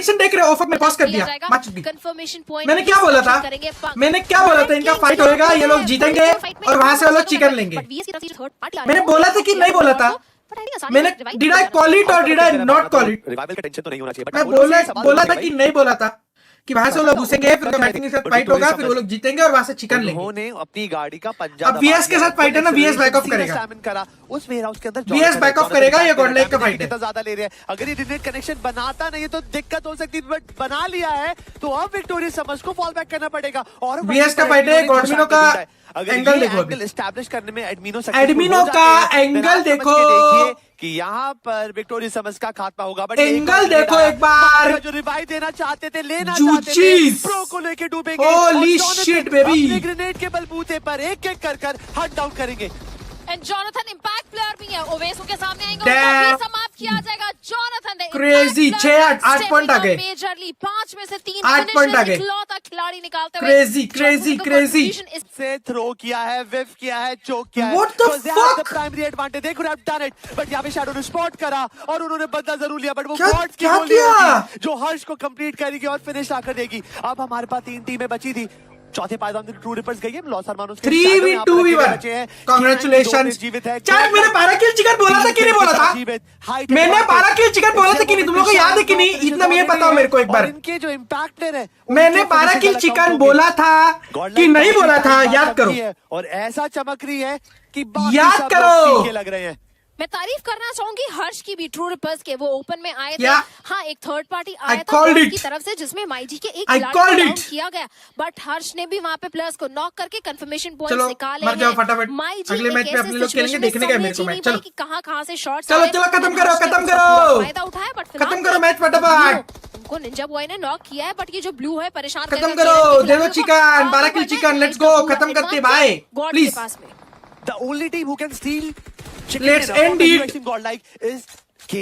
Prediction देख रहे हो? ऑफर में पॉज कर दिया, मैच जीत गई। मैंने क्या बोला था? इनका फाइट होएगा, ये लोग जीतेंगे और वहां से वो लोग चिकन लेंगे। मैंने बोला था कि नहीं बोला था? मैंने डिड आई कॉल इट और did I not call it? Revival का टेंशन तो नहीं होना चाहिए, मैं बोला था कि नहीं बोला था कि वहां से वो लोग घुसेंगे, फिर मैटिंग के साथ फाइट होगा, फिर वो लोग जीतेंगे और वहां से चिकन लेंगे। उन्होंने अपनी गाड़ी का पंजा अब वीएस के साथ फाइट है ना, वीएस बैक ऑफ करेगा, उस वेयरहाउस के अंदर वीएस बैक ऑफ करेगा, ये गॉडलाइक का फाइट है। कितना ज्यादा ले रहे हैं, अगर ये डिनेट कनेक्शन बनाता नहीं तो दिक्कत हो सकती है, बट बना लिया है तो अब विक्टोरियस समर्स को फॉल बैक करना पड़ेगा। और वीएस का फाइट है, गॉडमिनो का एंगल देखो, एस्टैब्लिश करने में एडमिनो का एंगल देखो कि यहाँ पर विक्टोरियस समर्स का खात्मा होगा, बट एंगल देखो एक बार, जो रिवाइव देना चाहते थे, लेना चाहते थे, प्रो को लेके डूबेंगे। होली शिट बेबी, अपने ग्रेनेड के बलबूते पर एक एक कर हट डाउन करेंगे। एंड जोनाथन इंपैक्ट प्लेयर भी है, ओवेसो के सामने आएंगे, उनको भी समाप्त किया जाएगा। जोनाथन दे क्रेजी 8 पॉइंट आ गए, मेजरली 5 में से 3 8 पॉइंट आ गए, इकलौता खिलाड़ी निकालते हुए क्रेजी से थ्रो किया है, विफ किया है, चोक किया है। What the fuck? Primary advantage, they could have done it, but यहाँ पे शैडो ने स्पॉट करा और उन्होंने बदला जरूर लिया, बट वो गॉड्स की गोली होगी जो हर्ष को कंप्लीट करेगी और फिनिश आकर देगी। अब हमारे पास 3 टीमें बची थी, चौथे पायदान में ट्रू रिपर्स गई है, लॉस अरमानुस 3v2v1 कांग्रेचुलेशंस। चैट मैंने 12 किल चिकन बोला था कि नहीं बोला था? मैंने 12 किल चिकन बोला था कि नहीं? तुम लोगों को याद है कि नहीं? इतना मुझे बताओ मेरे को एक बार। इनके जो इंपैक्टर है, मैंने 12 किल चिकन बोला था कि नहीं बोला था? याद करो, और ऐसा चमक रही है कि याद करो, लग रहे हैं। मैं तारीफ करना चाहूंगी हर्ष की भी, ट्रू रिपर्स के वो ओपन में आए थे। हाँ, एक थर्ड पार्टी आया था की तरफ से जिसमें माइजी के एक खिलाड़ी को डाउन किया गया, बट हर्ष ने भी वहां पे प्लेयर्स को नॉक करके कंफर्मेशन पॉइंट्स निकाले हैं। फटाफट अगले मैच में अपने लोग खेलेंगे, देखने का मेरे को मैच। चलो कहां से शॉट्स, चलो खत्म करो फायदा उठाया, बट खत्म करो मैच फटाफट। उनको निंजा बॉय ने नॉक किया है, बट ये जो ब्लू है परेशान खत्म करो, दे दो chicken, 12 kill chicken, let's go, खत्म करते bye please. The only team who can steal Let's end it.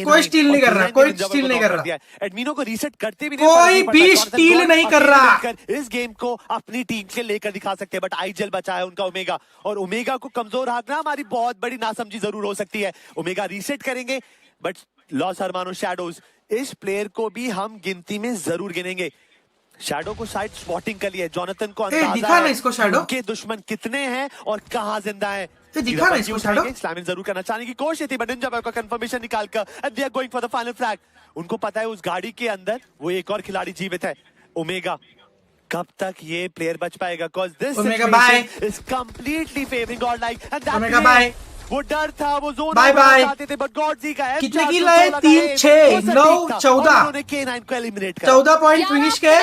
कोई स्टील नहीं कर रहा, कोई स्टील नहीं कर रहा, एडमिनो को रीसेट करते भी कोई भी स्टील नहीं कर रहा। इस गेम को अपनी टीम के लेकर दिखा सकते हैं, बट आईजेल बचा है उनका ओमेगा, और ओमेगा को कमजोर हारना हमारी बहुत बड़ी नासमझी जरूर हो सकती है। ओमेगा रीसेट करेंगे, बट लॉस अरमानो शैडोज, इस प्लेयर को भी हम गिनती में जरूर गिनेंगे। शैडो को शायद स्पॉटिंग कर लिया है, जोनाथन को दिखा ना इसको शैडो के दुश्मन कितने हैं और कहाँ जिंदा है, दिखा ना इसको शैडो। स्लैमिंग जरूर करना चाहने की कोशिश थी, बट निंजा बॉय का कंफर्मेशन निकालकर and they are going for the final flag. उनको पता है उस गाड़ी के अंदर वो एक और खिलाड़ी जीवित है, ओमेगा। कब तक ये प्लेयर बच पाएगा? Cause this situation is completely favoring Godlike and that वो डर था, वो जोन चाहते थे, बट गॉडजी का कितने किल आए? 3 6 9 14 उन्होंने K9 को एलिमिनेट किया, 14 पॉइंट फिनिश के,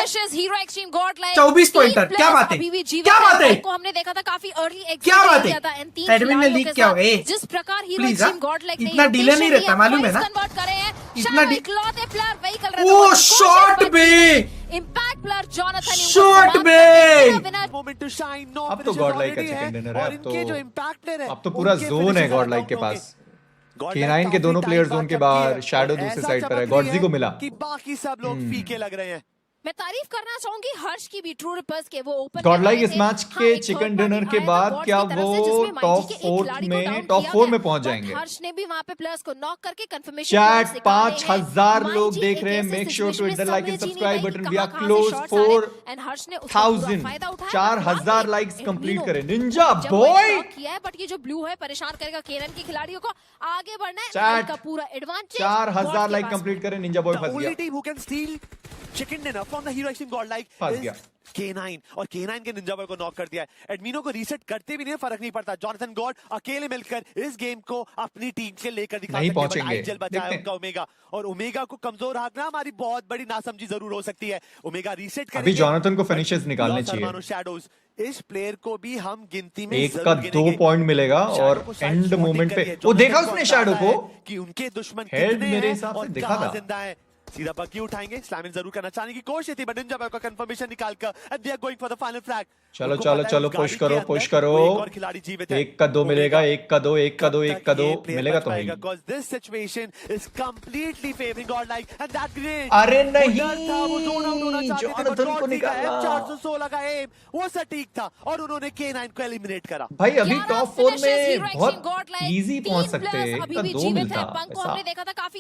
24 पॉइंटर। क्या बात है, क्या बात है, को हमने देखा था काफी अर्ली एग्जिट क्या बात किया था, है, एडमिन ने लीक किया होगा जिस प्रकार हीरोइक टीम गॉडलाइक ने इतना डिले नहीं रहता, मालूम है ना? कन्वर्ट करे हैं, इतना इकलौते प्लेयर वही कर रहे थे। Oh shot bay, impact player Jonathan, shot bay. Moment to shine, no अब तो गॉडलाइक का चिकन डिनर है, और इनके जो इंपैक्ट प्लेयर है, अब तो पूरा जोन है गॉडलाइक के पास। K9 के दोनों प्लेयर जोन के बाहर, शैडो दूसरी साइड पर है, गॉडजी को मिला कि बाकी सब लोग फीके लग रहे हैं। मैं तारीफ करना चाहूंगी हर्ष की भी, ट्रू रिपर्स के वो ओपन गॉडलाइक इस मैच के चिकन डिनर के बाद क्या वो टॉप 4 में पहुंच जाएंगे? हर्ष ने भी वहां पे प्लेयर्स को नॉक करके कंफर्मेशन चैट 5000 लोग देख रहे हैं, make sure to hit the like and subscribe button. We are close 4000 likes complete करें। निंजा बॉय किया है, बट ये जो ब्लू है परेशान करेगा K9 के खिलाड़ियों को, आगे बढ़ना है, चैट का पूरा एडवांटेज। 4000 लाइक कंप्लीट करें, निंजा बॉय फंस गया। Team who can steel chicken dinner from the heroic team Godlike फंस गया K9, और K9 के निंजा बॉय को नॉक कर दिया है। एडमिनो को रीसेट करते भी नहीं, फर्क नहीं पड़ता। जोनाथन गॉड अकेले मिलकर इस गेम को अपनी टीम से लेकर दिखा नहीं सकते हैं, पहुंचेंगे, बचा है उनका ओमेगा, और ओमेगा को कमजोर हारना हमारी बहुत बड़ी नासमझी जरूर हो सकती है। ओमेगा रीसेट करेंगे, अभी जोनाथन को फिनिशेस निकालने चाहिए। शैडोज, इस प्लेयर को भी हम गिनती में एक का 2 पॉइंट मिलेगा, और एंड मोमेंट पे वो देखा उसने शैडो को कि उनके दुश्मन हेड मेरे हिसाब से दिखा था, जिंदा है। सीधा बग्गी उठाएंगे, स्लैमिंग जरूर करना चाहने की कोशिश थी, बट निंजा बॉय का कंफर्मेशन निकालकर and they are going for the final flag. चलो चलो चलो, पुश करो पुश करो, और खिलाड़ी जीवित है, 1 का 2 मिलेगा, 1 का 2 1 का 2 1 का 2 मिलेगा तो नहीं। Because this situation is completely favoring Godlike and that grenade, अरे नहीं, वो जोन आउट होना चाहते थे, जोनाथन को निकाला। 416 का एम वो सटीक था, और उन्होंने K9 को एलिमिनेट करा। भाई अभी टॉप 4 में बहुत इजी पहुंच सकते हैं, 1 का 2 मिलता ऐसा,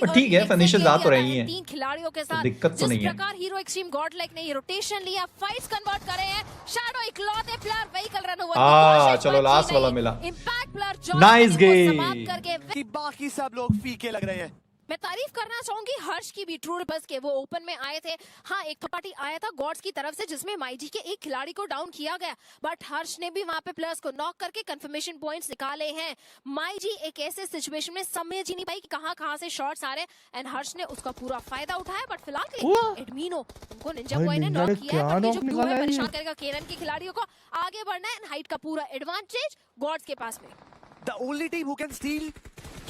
पर ठीक है, फिनिशेस आ तो रही हैं। खिलाड़ियों के साथ दिक्कत तो नहीं है। जिस प्रकार हीरो एक्सट्रीम गॉड लाइक ने रोटेशन लिया, फाइट्स कन्वर्ट कर रहे हैं, शैडो इकलौते प्लेयर व्हीकल रन ओवर चलो लास्ट वाला मिला, इंपैक्ट प्लेयर नाइस गेम। समाप्त करके कि बाकी सब लोग फीके लग रहे हैं। मैं तारीफ करना चाहूंगी हर्ष की भी, ट्रू रिपल्स के वो ओपन में आए थे। हाँ, एक पार्टी आया था गॉड्स की तरफ से जिसमें माइजी के एक खिलाड़ी को डाउन किया गया, बट हर्ष ने भी वहां पे प्लेयर्स को नॉक करके कंफर्मेशन पॉइंट्स निकाले हैं। माइजी एक ऐसे सिचुएशन में समझ ही नहीं पाई कि कहां से शॉट्स आ रहे हैं एंड हर्ष ने उसका पूरा फायदा उठाया। बट फिलहाल के लिए एडमिनो उनको निंजा बॉय ने नॉक किया है, जो ब्लू है परेशान करेगा केरन के खिलाड़ियों को। आगे बढ़ना है, हाइट का पूरा एडवांटेज गॉड्स के पास में। The only team who can steal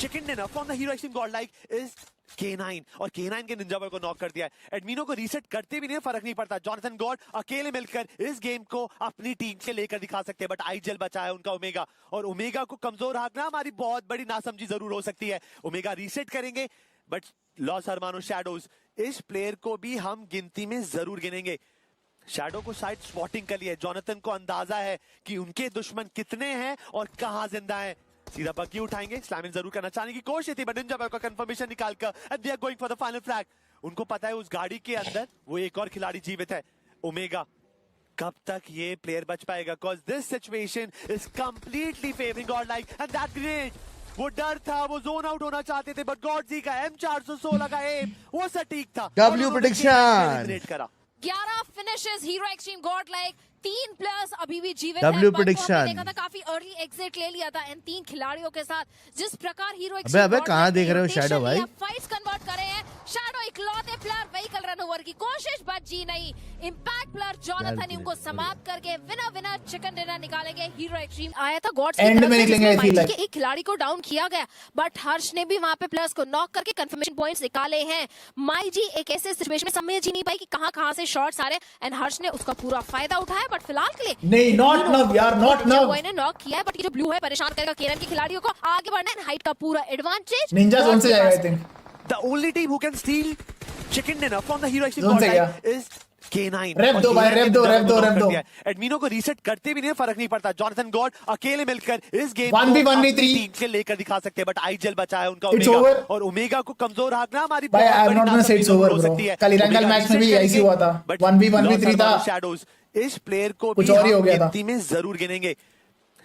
chicken dinner from the Hero Extreme Godlike is K9, और K9 के निंजा बॉय को नॉक कर दिया है। एडमिनो को रीसेट करते भी नहीं, फर्क नहीं पड़ता। जॉनथन गॉड अकेले मिलकर इस गेम को अपनी टीम से लेकर दिखा सकते हैं, बट आईजेल बचा है उनका ओमेगा, और ओमेगा को कमजोर हाकना हमारी बहुत बड़ी नासमझी जरूर हो सकती है। ओमेगा रीसेट करेंगे, बट लॉस हरमानो शैडोज इस प्लेयर को भी हम गिनती में जरूर गिनेंगे। शैडो को शायद स्पॉटिंग कर लिया है, जॉनथन को अंदाजा है कि उनके दुश्मन कितने हैं और कहां जिंदा है। सीधा बग्गी उठाएंगे, स्लैमिंग जरूर करना चाहने की कोशिश थी, बट निंजा बॉय का कंफर्मेशन निकालकर and they are going for the final flag. उनको पता है उस गाड़ी के अंदर वो एक और खिलाड़ी जीवित है, ओमेगा। कब तक ये प्लेयर बच पाएगा? Cause this situation is completely favoring Godlike and that great। वो डर था, वो जोन आउट होना चाहते थे, बट गॉडजी का M416 का एम वो सटीक था। W prediction 11 finishes hero extreme God like, 3 players अभी भी जीवित W हैं। prediction देखा था काफी अर्ली एग्जिट ले लिया था इन 3 खिलाड़ियों के साथ। जिस प्रकार हीरो अबे कहाँ देख रहे हो शैडो भाई? फाइट्स कन्वर्ट कर रहे हैं, शैडो इकलौते प्लेयर व्हीकल रन ओवर की कोशिश, बट जी नहीं। इंपैक्ट प्लेयर जॉनथन उनको समाप्त करके विनर विनर चिकन डिनर निकालेंगे। हीरो एक्सट्रीम आया था गॉड्स एंड में निकलेंगे, एक खिलाड़ी को डाउन किया गया, बट हर्ष ने भी वहां पे प्लेयर्स को नॉक करके कंफर्मेशन पॉइंट्स निकाले हैं। माइजी एक ऐसे सिचुएशन में समझ ही नहीं पाई कि कहां से शॉट्स आ रहे हैं एंड हर्ष ने उसका पूरा फायदा उठाया। बट फिलहाल के लिए नहीं, नॉट नव यार, नॉट नव। बॉय ने नॉक किया है, बट ये जो ब्लू है परेशान करेगा केरन के खिलाड़ियों को। आगे बढ़ना है, हाइट का पूरा एडवांटेज निंजा जोन से जाएगा I think. The only team who can steal chicken dinner from the Hero Extreme Godlike is K9। Rape दो भाई, रेप दो। एडमिनो को रीसेट करते भी नहीं, फर्क नहीं पड़ता। जॉनथन गॉड अकेले मिलकर इस गेम 1v1v3 टीम से लेकर दिखा सकते हैं, बट आईजेल बचा है उनका It's ओमेगा, over। और ओमेगा को कमजोर हाकना हमारी भाई बहुत आई एम बड़ी not gonna say it's over हो ब्रो। सकती है। कल इरंगल मैच में भी ऐसी हुआ था, 1v1v3 था। शैडोज इस प्लेयर को कुछ भी और ही हो हम गया था। गिनती में जरूर गिनेंगे।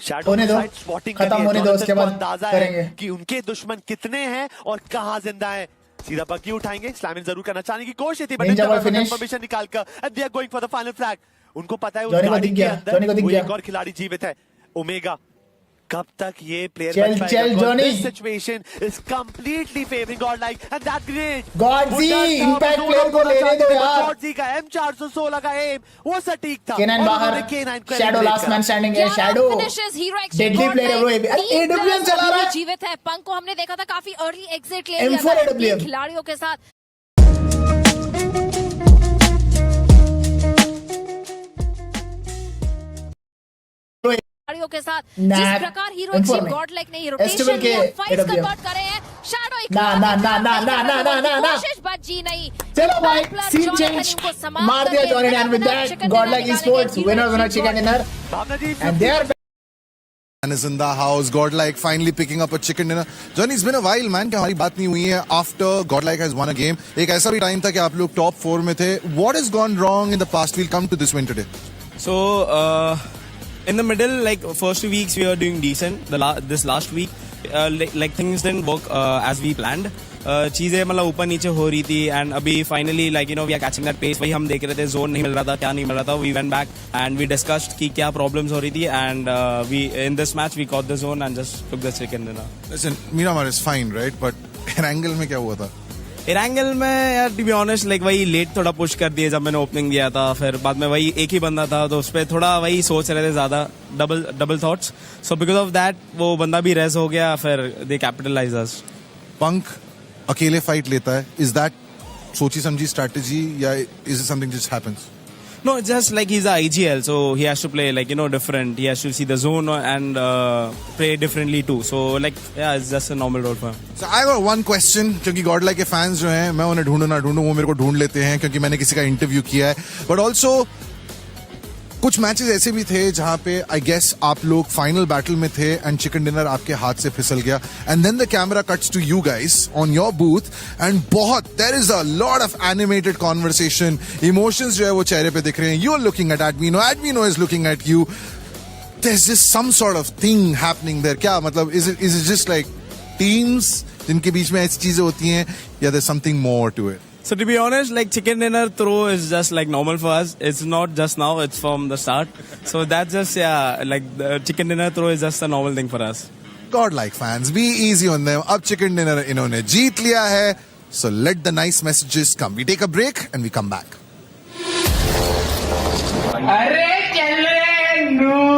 शैडो होने दो, स्पॉटिंग खत्म होने दो, उसके बाद अंदाजा करेंगे है कि उनके दुश्मन कितने हैं और कहां जिंदा है। सीधा बग्गी उठाएंगे, स्लैमिंग जरूर करना चाहने की कोशिश थी, but ninja boy finish confirmation निकालकर and they are going for the final flag. उनको पता है उस जॉनी को गाड़ी दिख के गया, जॉनी को अंदर दिख वो गया। एक और खिलाड़ी जीवित है, ओमेगा। कब तक ये प्लेयर चल, बच चल, पाएगा? Johnny. This situation is completely favoring Godlike and that great। गॉडजी वो डर था, इंपैक्ट वो प्लेयर को जोन आउट लेने होना दो चाहते थे, बट यार। गॉडजी का M416 का एम वो सटीक था। K9 और बाहर, उन्होंने K9 को शैडो eliminate लास्ट करा। मैन स्टैंडिंग है। शैडो डेडली प्लेयर है ब्रो, एडब्ल्यूएम चला रहा है। जीवित है। पंक को हमने देखा था काफी अर्ली एग्जिट ले M4 लिया था AWM। इन खिलाड़ियों के साथ। खिलाड़ियों के साथ जिस प्रकार हीरो एक्सट्रीम गॉड लाइक ने रोटेशन लिया, फाइट्स कन्वर्ट कर रहे हैं, शैडो कोशिश, बट जी नहीं। चलो भाई, सीन चेंज मार दिया जॉनी ने, and with that godlike esports winner chicken dinner Bhavna ji and they are Man is in the house. Godlike finally picking up a chicken dinner. Johnny, it's been a while, man. कि हमारी बात नहीं हुई है. After Godlike has won a game, एक ऐसा भी time था कि आप लोग टॉप 4 में थे. What has gone wrong in the past? We'll come to this win today. So in the middle, like first 2 weeks, we were doing decent. This last week, like things didn't work as we planned. चीजें मतलब ऊपर नीचे हो रही थी and अभी finally like you know we are catching that pace. वही हम देख रहे थे, जोन नहीं मिल रहा था, क्या नहीं मिल रहा था। We went back and we discussed कि क्या प्रॉब्लम्स हो रही थी and we in this match we got the zone and just took the chicken dinner. Listen, Miramar is fine, right? But Erangel में क्या हुआ था? एरंगल में यार टू बी ऑनेस्ट लाइक वही लेट थोड़ा पुश कर दिए जब मैंने ओपनिंग दिया था, फिर बाद में वही एक ही बंदा था तो उस पर थोड़ा वही सोच रहे थे ज्यादा, double thoughts. So because of that वो बंदा भी रेस हो गया, फिर दे कैपिटलाइज अस। Punk अकेले फाइट लेता है. Is that सोची समझी strategy या is it something just happens? No, just like he's a IGL, so he has to play like, you know, different. He has to see the zone and play differently too. So like, yeah, it's just a normal role for him. So I got one question, क्योंकि Godlike के fans जो हैं, मैं उन्हें ढूंढूं ना ढूंढूं, वो मेरे को ढूंढ लेते हैं क्योंकि मैंने किसी का इंटरव्यू किया है. But also कुछ मैचेस ऐसे भी थे जहां पे आई गेस आप लोग फाइनल बैटल में थे एंड चिकन डिनर आपके हाथ से फिसल गया and then the camera cuts to you guys on your booth and बहुत there is a lot of animated conversation, emotions जो है वो चेहरे पे दिख रहे हैं. You are looking at Admino is looking at you. There's just some sort of thing happening there. क्या मतलब is it just like teams जिनके बीच में ऐसी चीजें होती हैं या there's something more to it? So to be honest, like chicken dinner throw is just like normal for us. It's not just now; it's from the start. So that's just like the chicken dinner throw is just a normal thing for us. Godlike fans, be easy on them. अब chicken dinner इन्होंने जीत लिया है. So let the nice messages come. We take a break and we come back. अरे चल रे नू